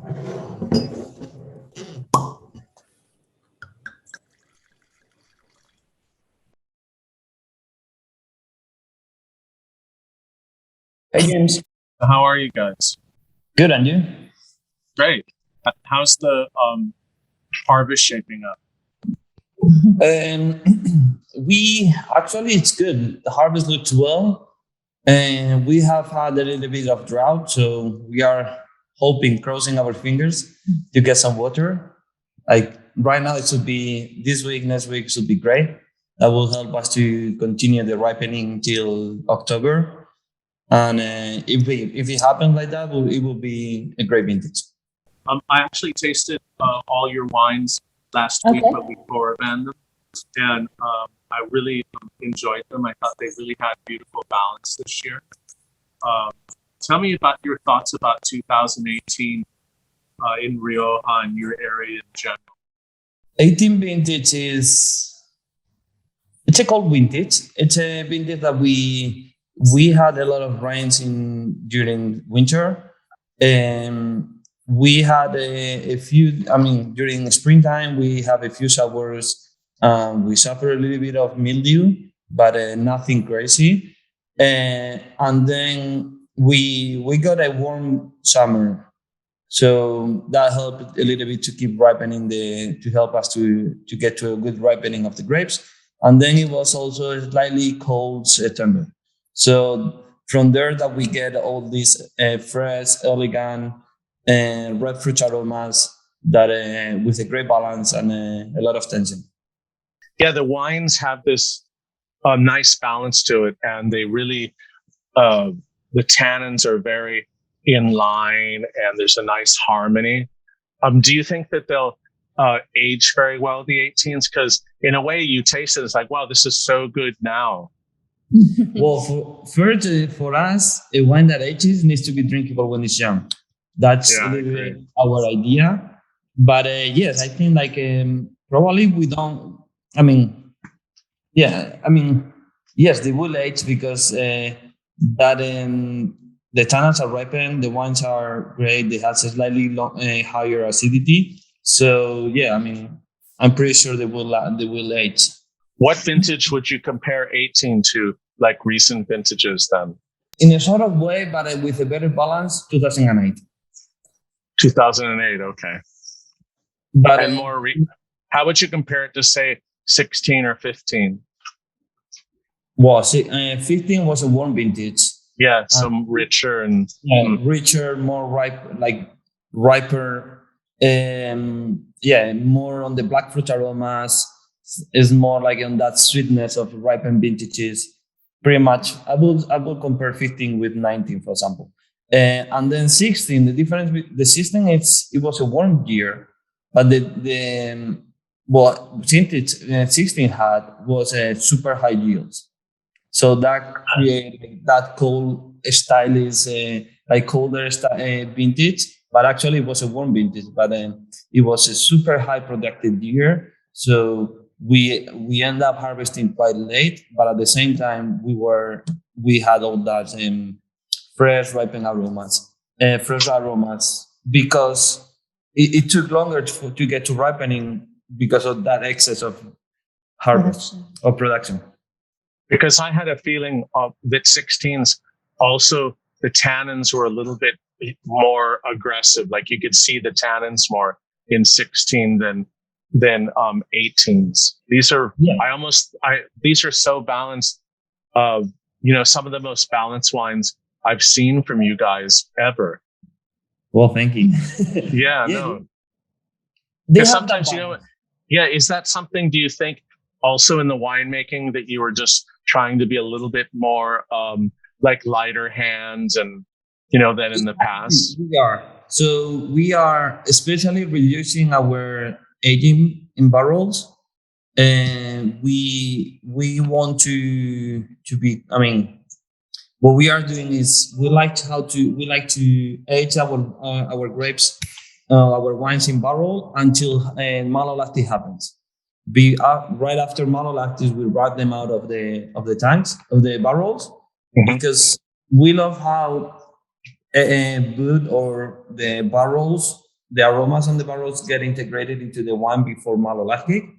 Hey James, How are you guys? good and you? Great. How's the harvest shaping up? Um, we actually it's good. The harvest looks well, and we have had a little bit of drought, so we are hoping, crossing our fingers, to get some water. Like right now, it should be this week, next week should be great. That will help us to continue the ripening till October. And if it happens like that, it will be a great vintage. I actually tasted all your wines last week, Okay. but before them, and I really enjoyed them. I thought they really had beautiful balance this year. Um, Tell me about your thoughts about 2018 in Rioja and your area in general. 18 vintage is it's a cold vintage. It's a vintage that we had a lot of rains in during winter. We had a few. I mean, during springtime we have a few showers. We suffer a little bit of mildew, but nothing crazy. And then we got a warm summer, so that helped a little bit to keep ripening to help us to get to a good ripening of the grapes. And then it was also a slightly cold September. So from there that we get all these fresh, elegant, red fruit aromas that with a great balance and a lot of tension. Yeah, the wines have this nice balance to it, and they really the tannins are very in line, and there's a nice harmony. Do you think that they'll age very well, the 18s? Because in a way, you taste it, it's like, wow, this is so good now. Well, first, for us, a wine that ages needs to be drinkable when it's young. That's Yeah, a I little agree. bit our idea. But yes, I think like probably we don't. I mean, yeah, I mean, yes, they will age because that the tannins are ripened, the wines are great, they have a slightly higher acidity. So yeah, I mean, I'm pretty sure they will age. What vintage would you compare 18 to, like recent vintages then? In a sort of way, but with a better balance, 2008. 2008, okay. But And more, how would you compare it to, say, 16 or 15? well, 15 was a warm vintage. Yeah, some richer and Richer, more ripe, like riper. Yeah, more on the black fruit aromas. Is more like on that sweetness of ripened vintages. Pretty much, I will compare 15 with 19, for example. And then 16, the difference with the 16, it was a warm year, but what vintage 16 had was a super high yields. So that created that cold stylish, like colder vintage, but actually it was a warm vintage. But it was a super high productive year. So we end up harvesting quite late, but at the same time we had all that fresh ripened aromas, fresh aromas because it took longer to get to ripening because of that excess of harvest or production. because I had a feeling of that 16s also the tannins were a little bit more aggressive. Like you could see the tannins more in 16 than 18s. These are these are so balanced. Some of the most balanced wines I've seen from you guys ever. Well, thank you. Yeah, no. They Because have sometimes, that is that something, do you think, also in the winemaking that you were just trying to be a little bit more like lighter hands and, than in the past? We are. So we are especially reducing our aging in barrels. And we want to be, I mean, what we are doing is we like to age our grapes, our wines in barrel until malolactic happens. Right after malolactic, we wrap them out of the tanks of the barrels because we love how good or the barrels the aromas on the barrels get integrated into the wine before malolactic.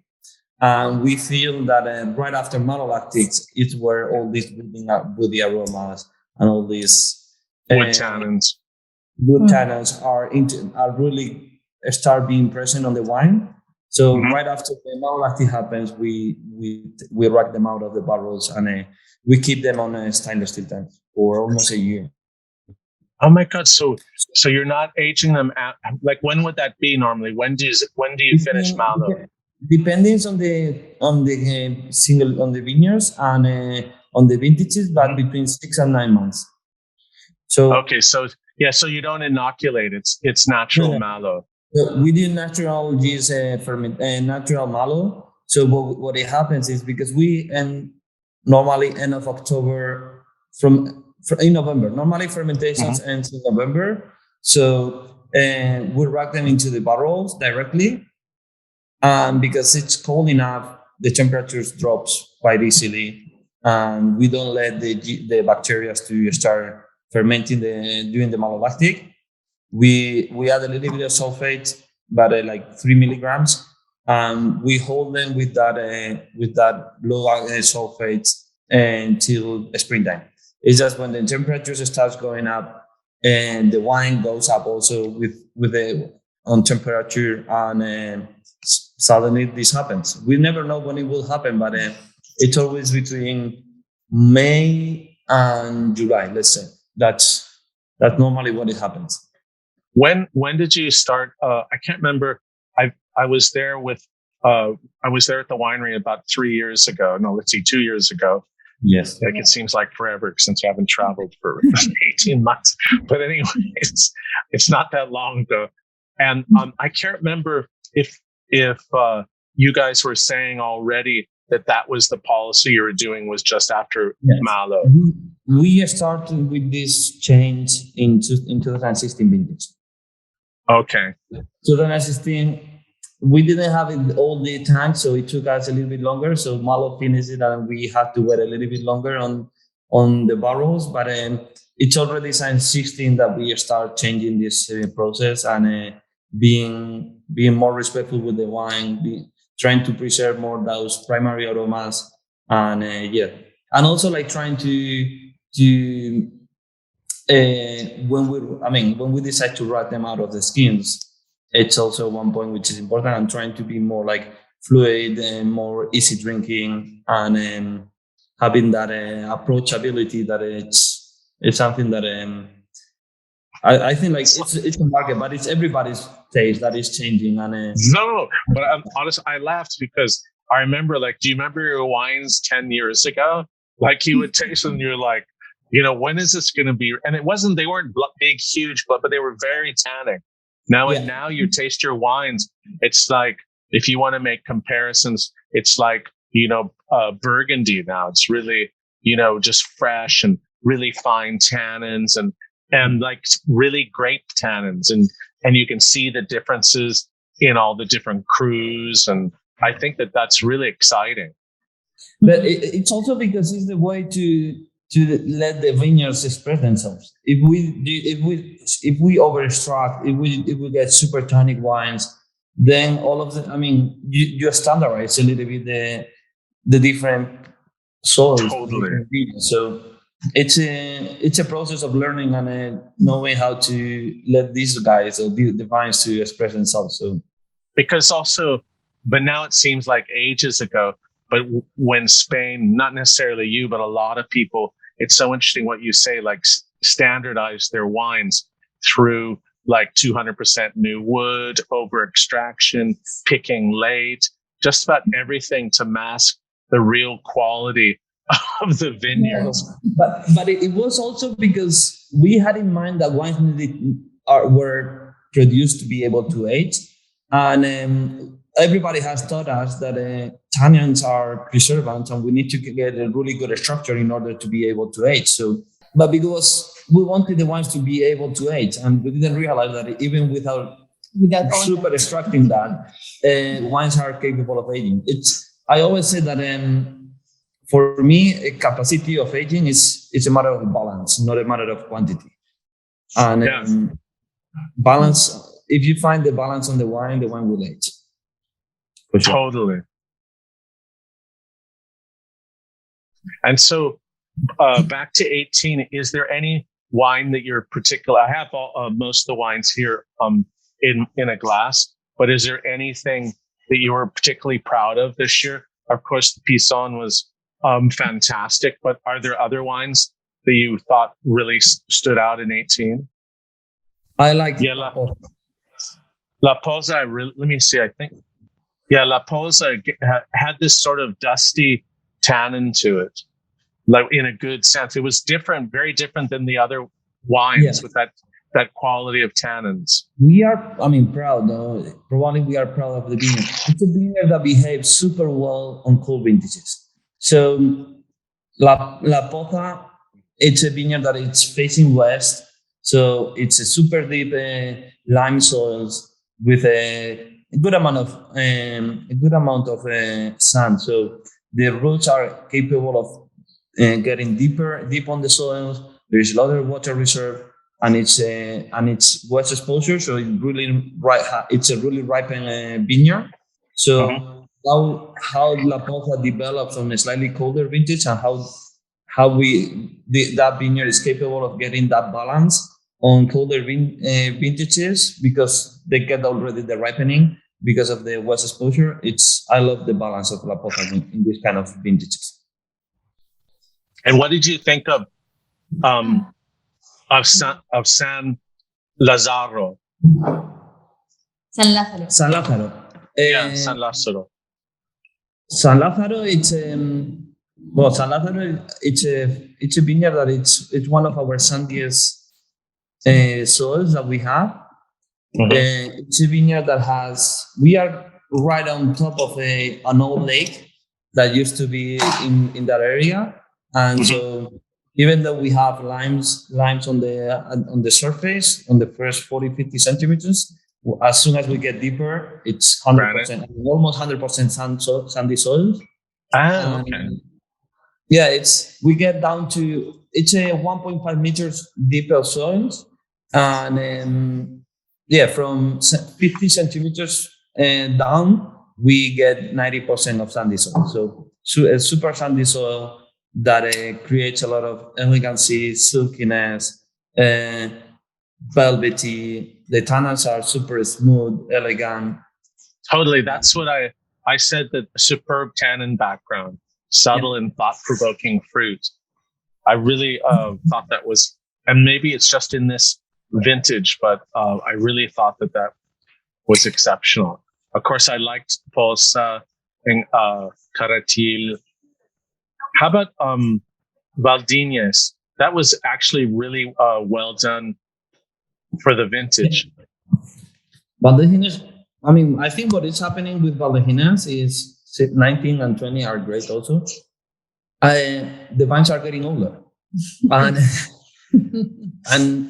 And we feel that right after malolactics, it's where all these building up with the aromas and all these wood tannins. Wood tannins are really start being present on the wine. So right after the malolactic happens, we rack them out of the barrels and we keep them on stainless steel tanks for almost a year. Oh my God! So you're not aging them at, like, when would that be normally? When do you finish Malo? Depending on the single on the vineyards and on the vintages, but between 6 and 9 months. So okay, so you don't inoculate; it's natural Malo. So we do natural yeast natural Malo. So what it happens is, because we normally end of October in November. Normally fermentations ends in November. So we rack them into the barrels directly. Because it's cold enough, the temperatures drops quite easily. And we don't let the bacteria to start fermenting during the malolactic. We add a little bit of sulfate, but like 3 milligrams. And we hold them with that low sulfate until springtime. It's just when the temperatures starts going up and the wine goes up also with the on temperature, and suddenly this happens. We never know when it will happen, but it's always between May and July. Let's say that's normally when it happens. When did you start? I can't remember. I was there at the winery about 3 years ago. No, let's see, 2 years ago. Yes. Like, it seems like forever since I haven't traveled for 18 months. But anyway, it's not that long ago. And I can't remember if you guys were saying already that was the policy you were doing, was just after Malo. We started with this change in 2016 vintage. Okay. 2016, we didn't have it all the time, so it took us a little bit longer. So Malo finished it, and we had to wait a little bit longer on the barrels. But it's already since 16 that we start changing this process and being more respectful with the wine, trying to preserve more those primary aromas, and and also like trying to when we decide to rack them out of the skins. It's also one point which is important. I'm trying to be more like fluid and more easy drinking, and having that approachability that it's something that I think like it's a market, but it's everybody's taste that is changing. And no, but I'm honest. I laughed because I remember, like, do you remember your wines 10 years ago? Like, you would taste them and you're like, when is this going to be? And they weren't big, huge, but they were very tannic. Now, and now you taste your wines. It's like, if you want to make comparisons, it's like, Burgundy now. It's really, just fresh and really fine tannins and like really grape tannins. And you can see the differences in all the different crus. And I think that's really exciting. But it's also because it's the way to let the vineyards express themselves. If we over-extract, if we get super tonic wines, then all of you standardize a little bit the different soils. Totally. So it's a process of learning and knowing how to let these guys or the vines to express themselves. So because also, but now it seems like ages ago. But when Spain, not necessarily you, but a lot of people, it's so interesting what you say, like standardize their wines through like 200% new wood, over extraction, picking late, just about everything to mask the real quality of the vineyards. But it was also because we had in mind that wines were produced to be able to age. And everybody has taught us that tannins are preservants, and we need to get a really good structure in order to be able to age. So, but because we wanted the wines to be able to age, and we didn't realize that even without super extracting that, wines are capable of aging. I always say that for me, a capacity of aging is a matter of balance, not a matter of quantity. And balance if you find the balance on the wine will age. For sure. Totally. And so back to 18, is there any wine that you're particular? I have most of the wines here in a glass, but is there anything that you were particularly proud of this year? Of course, the PISON was fantastic, but are there other wines that you thought really stood out in 18? I like La POZA. Let me see. I think, La POZA had this sort of dusty tannin to it, like in a good sense. It was different, very different than the other wines with that quality of tannins. We are, proud. Probably we are proud of the vineyard. It's a vineyard that behaves super well on cold vintages. So La POZA, it's a vineyard that it's facing west. So it's a super deep lime soils with a good amount of sand. So the roots are capable of getting deep on the soils. There's a lot of water reserve, and it's west exposure. So it's a really ripened vineyard. So how La POZA develops on a slightly colder vintage, and how that vineyard is capable of getting that balance on colder vintages, because they get already the ripening because of the west exposure. I love the balance of La POZA in this kind of vintages. And what did you think of San Lazaro? San Lázaro. San Lázaro. San Lázaro. San Lázaro, San Lázaro, it's a vineyard that it's one of our sandiest soils that we have. It's a vineyard that we are right on top of an old lake that used to be in that area, and so even though we have limes on the surface on the first 40-50 centimeters, as soon as we get deeper, it's 100%, almost 100% sandy soil. Okay. We get down to it's a 1.5 meters deep of soils, and from 50 centimeters down, we get 90% of sandy soil. So a super sandy soil that creates a lot of elegancy, silkiness, velvety. The tannins are super smooth, elegant. Totally. That's what I said, that superb tannin background, subtle and thought-provoking fruit. I really thought that was, and maybe it's just in this vintage, but I really thought that was exceptional. Of course, I liked POZA and CARRETIL. How about VALDEGINES? That was actually really well done for the vintage. VALDEGINES, I think what is happening with VALDEGINES is 19 and 20 are great also. The vines are getting older. And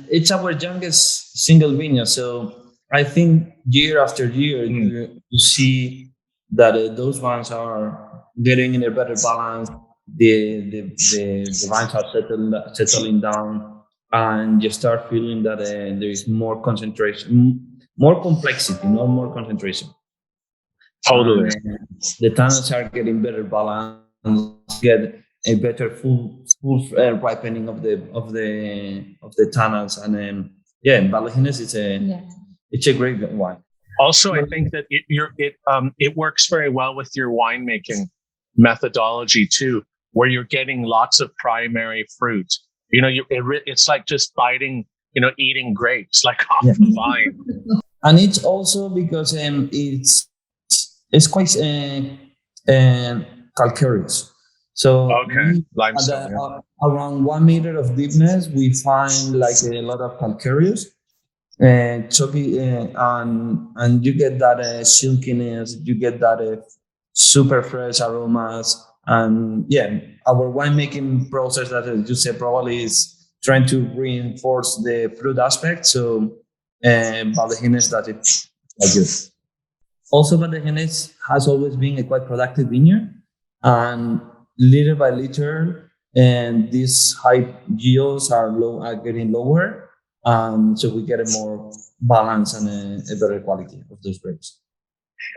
it's our youngest single vineyard. So I think year after year, you see that those vines are getting in a better balance. The vines are settling down, and you start feeling that there is more concentration, more complexity, not more concentration. Totally. The tannins are getting better balance, get a better full ripening of the tannins, and VALDEGINES it's a great wine. Also, I think that it works very well with your winemaking methodology too, where you're getting lots of primary fruit. It's like just biting, eating grapes, like off the vine. And it's also because it's quite calcareous. So around 1 meter of deepness, we find like a lot of calcareous, chalky, and you get that silkiness, you get that super fresh aromas. And our winemaking process, that you said, probably is trying to reinforce the fruit aspect. So VALDEGINES does it like good. Also, VALDEGINES has always been a quite productive vineyard, and little by little, and these high yields are getting lower. So we get a more balance and a better quality of those grapes.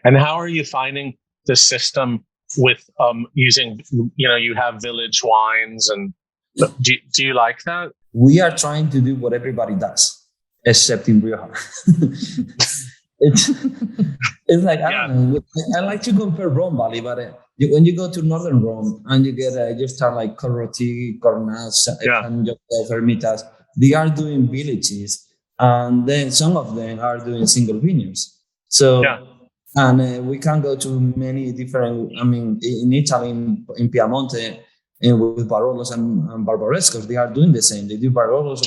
And how are you finding the system with using, you have village wines, and do you like that? We are trying to do what everybody does, except in Rioja. it's like, I don't know, I like to compare Rome Valley, but when you go to northern Rome and you get you start like CARRETIL, GARNACHA, and Hermitas, they are doing villages, and then some of them are doing single vineyards. So, and we can go to many different, in Italy, in Piemonte, and with Barolos and Barbarescos, they are doing the same. They do Barolos,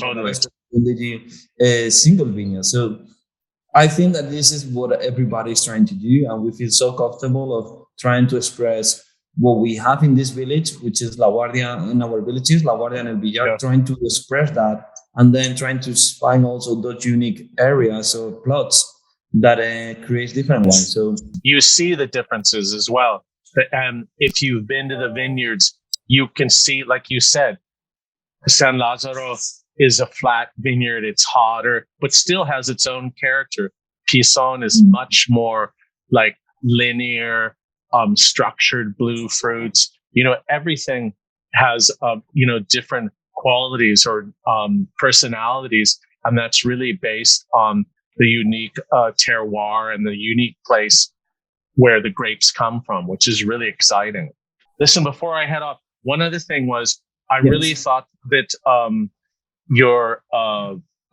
and they do single vineyards. So I think that this is what everybody is trying to do, and we feel so comfortable of trying to express what we have in this village, which is La Guardia, in our villages, La Guardia and El Villar, trying to express that, and then trying to find also those unique areas or plots that creates different ones. So you see the differences as well. And if you've been to the vineyards, you can see, like you said, San Lazaro is a flat vineyard. It's hotter, but still has its own character. Pison is much more like linear, structured blue fruits. Everything has, different qualities or personalities. And that's really based on the unique terroir and the unique place where the grapes come from, which is really exciting. Listen, before I head off, one other thing was I really thought that your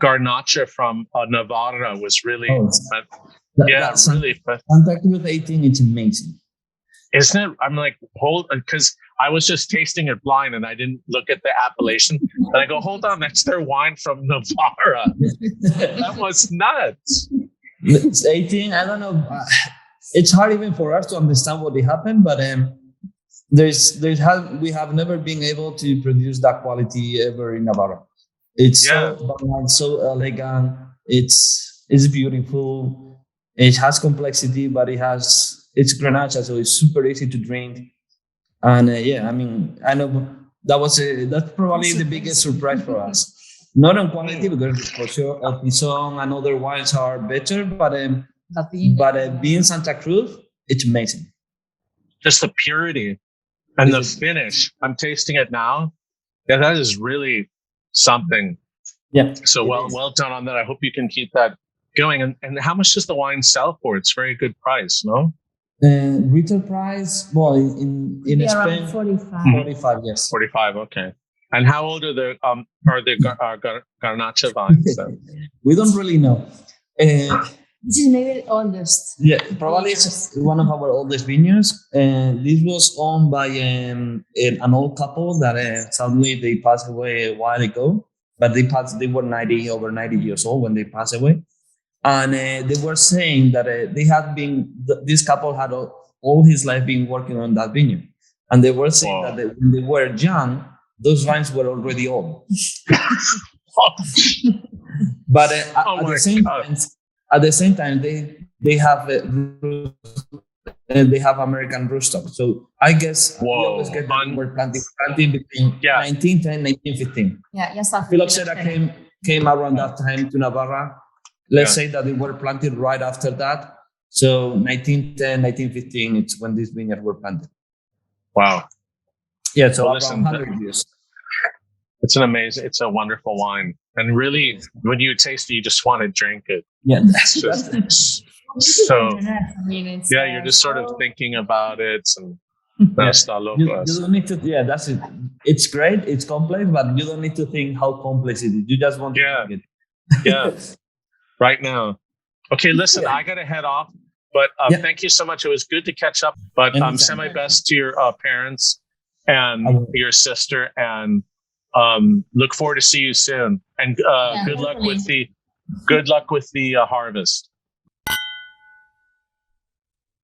Garnacha from Navarra was really, really. Santa Cruz 18, it's amazing. Isn't it? I'm like, because I was just tasting it blind and I didn't look at the appellation. And I go, hold on, that's their wine from Navarra. That was nuts. It's 18. I don't know. It's hard even for us to understand what happened, but we have never been able to produce that quality ever in Navarra. It's so balanced, so elegant. It's beautiful. It has complexity, but it's Grenache, so it's super easy to drink. And I know that's probably the biggest surprise for us. Not on quality, because for sure El Pison and other wines are better, but being Santa Cruz, it's amazing. Just the purity and the finish. I'm tasting it now. Yeah, that is really something. Yeah. So well done on that. I hope you can keep that going. And how much does the wine sell for? It's very good price, no? Retail price, well, in Spain, 45, yes. 45, okay. And how old are the Garnacha vines? We don't really know. This is maybe the oldest. Yeah, probably it's one of our oldest vineyards. This was owned by an old couple that suddenly they passed away a while ago. But they were over 90 years old when they passed away. And they were saying that this couple had all his life been working on that vineyard. And they were saying that when they were young, those vines were already old. But at the same time, they have American rootstock. So I guess we always get that we were planting between 1910 and 1915. Phylloxera came around that time to Navarra. Let's say that they were planted right after that. So 1910, 1915, it's when these vineyards were planted. Wow. Yeah, so around 100 years. It's it's a wonderful wine. And really, when you taste it, you just want to drink it. Yeah. You're just sort of thinking about it. And you don't need to, that's it. It's great, it's complex, but you don't need to think how complex it is. You just want to drink it. Yeah. Right now. Okay, listen, I got to head off, but thank you so much. It was good to catch up, but send my best to your parents and your sister, and look forward to see you soon. And good luck with the harvest.